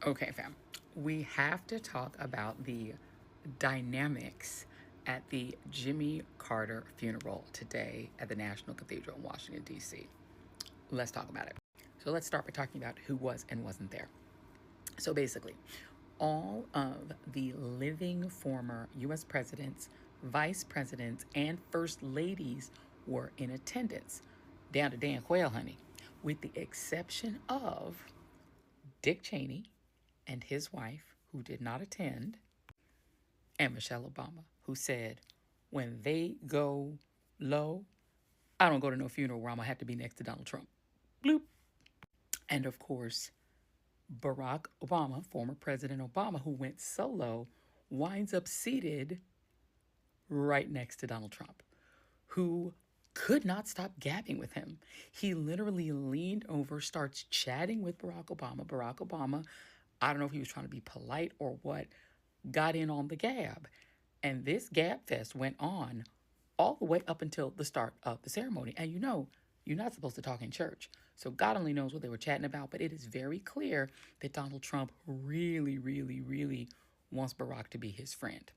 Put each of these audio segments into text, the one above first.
Okay, fam. We have to talk about the dynamics at the Jimmy Carter funeral today at the National Cathedral in Washington, D.C. Let's talk about it. So let's start by talking about who was and wasn't there. So basically, all of the living former U.S. presidents, vice presidents, and first ladies were in attendance, down to Dan Quayle, honey, with the exception of Dick Cheney and his wife, who did not attend, and Michelle Obama, who said, when they go low, I don't go to no funeral where I'm going to have to be next to Donald Trump. Bloop. And of course, Barack Obama, former President Obama, who went solo, winds up seated right next to Donald Trump, who could not stop gabbing with him. He literally leaned over, starts chatting with Barack Obama. Barack Obama, I don't know if he was trying to be polite or what, got in on the gab. And this gab fest went on all the way up until the start of the ceremony. And you know, you're not supposed to talk in church. So God only knows what they were chatting about, but it is very clear that Donald Trump really, really, really wants Barack to be his friend.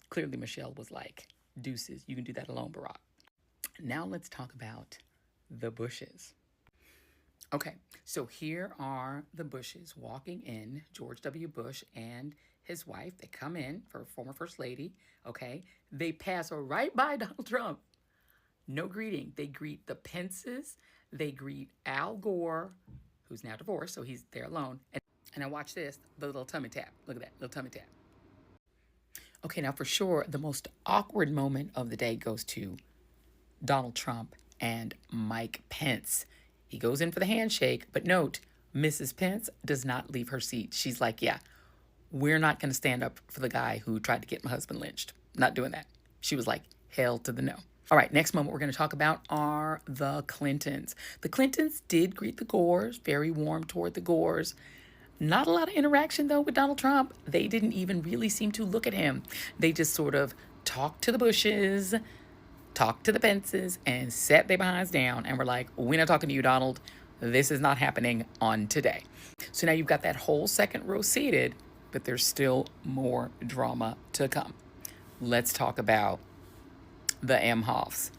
Clearly, Michelle was like, deuces, you can do that alone, Barack. Now let's talk about the Bushes. Okay, so here are the Bushes walking in, George W. Bush and his wife. They come in for former First Lady, okay? They pass right by Donald Trump. No greeting. They greet the Pences. They greet Al Gore, who's now divorced, so he's there alone. And now watch this, the little tummy tap. Look at that, little tummy tap. Okay, now for sure, the most awkward moment of the day goes to Donald Trump and Mike Pence. He goes in for the handshake, but note, Mrs. Pence does not leave her seat. She's like, yeah, we're not going to stand up for the guy who tried to get my husband lynched. Not doing that. She was like, hell to the no. All right, next moment we're going to talk about are the Clintons. The Clintons did greet the Gores, very warm toward the Gores. Not a lot of interaction, though, with Donald Trump. They didn't even really seem to look at him. They just sort of talked to the Bushes, talked to the Pences, and sat their behinds down and were like, we're not talking to you, Donald. This is not happening on today. So now you've got that whole second row seated, but there's still more drama to come. Let's talk about the Emhoffs.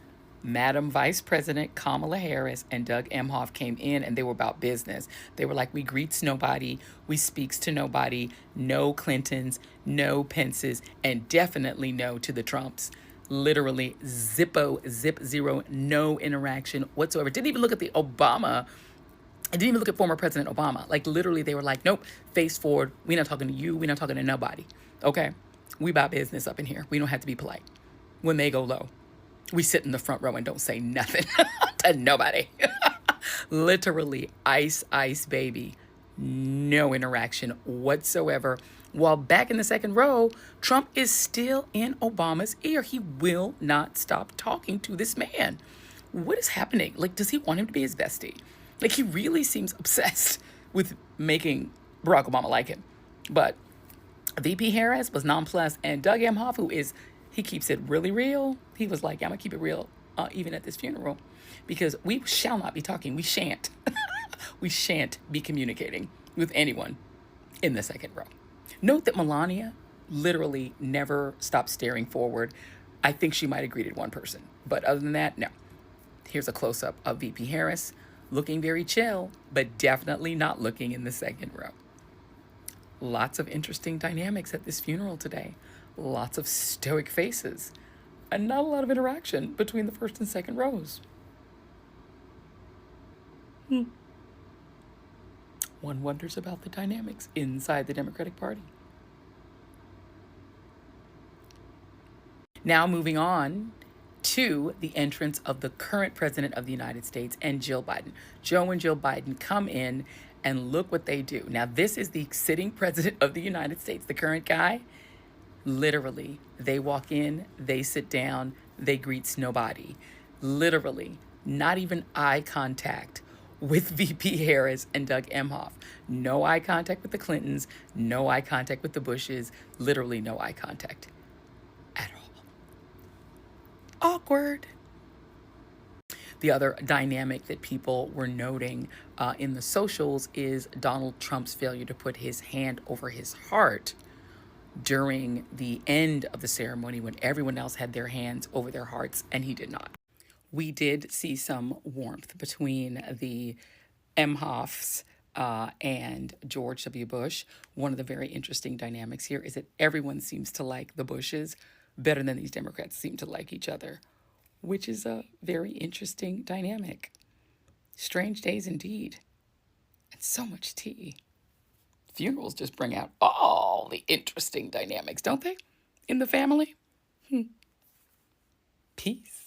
Madam Vice President Kamala Harris and Doug Emhoff came in and they were about business. They were like, we greets nobody, we speaks to nobody, no Clintons, no Pences, and definitely no to the Trumps. Literally zip zero, no interaction whatsoever. Didn't even look at the Obama. I didn't even look at former President Obama. Like literally they were like, nope, face forward. We're not talking to you. We're not talking to nobody. Okay? We about business up in here. We don't have to be polite. When they go low, we sit in the front row and don't say nothing to nobody. Literally, ice, baby. No interaction whatsoever. While back in the second row, Trump is still in Obama's ear. He will not stop talking to this man. What is happening? Like, does he want him to be his bestie? Like, he really seems obsessed with making Barack Obama like him. But VP Harris was nonplussed, and Doug Emhoff, he keeps it really real. He was like, I'm going to keep it real even at this funeral because we shall not be talking. We shan't. We shan't be communicating with anyone in the second row. Note that Melania literally never stopped staring forward. I think she might have greeted one person, but other than that, no. Here's a close-up of VP Harris looking very chill, but definitely not looking in the second row. Lots of interesting dynamics at this funeral today. Lots of stoic faces, and not a lot of interaction between the first and second rows. One wonders about the dynamics inside the Democratic Party. Now moving on to the entrance of the current president of the United States and Jill Biden. Joe and Jill Biden come in and look what they do. Now this is the sitting president of the United States, the current guy. Literally, they walk in, they sit down, they greets nobody. Literally, not even eye contact with VP Harris and Doug Emhoff. No eye contact with the Clintons, no eye contact with the Bushes, literally no eye contact at all. Awkward. The other dynamic that people were noting in the socials is Donald Trump's failure to put his hand over his heart during the end of the ceremony when everyone else had their hands over their hearts and he did not. We did see some warmth between the Emhoffs and George W. Bush. One of the very interesting dynamics here is that everyone seems to like the Bushes better than these Democrats seem to like each other, which is a very interesting dynamic. Strange days indeed. And so much tea. Funerals just bring out all the interesting dynamics, don't they? In the family. Peace.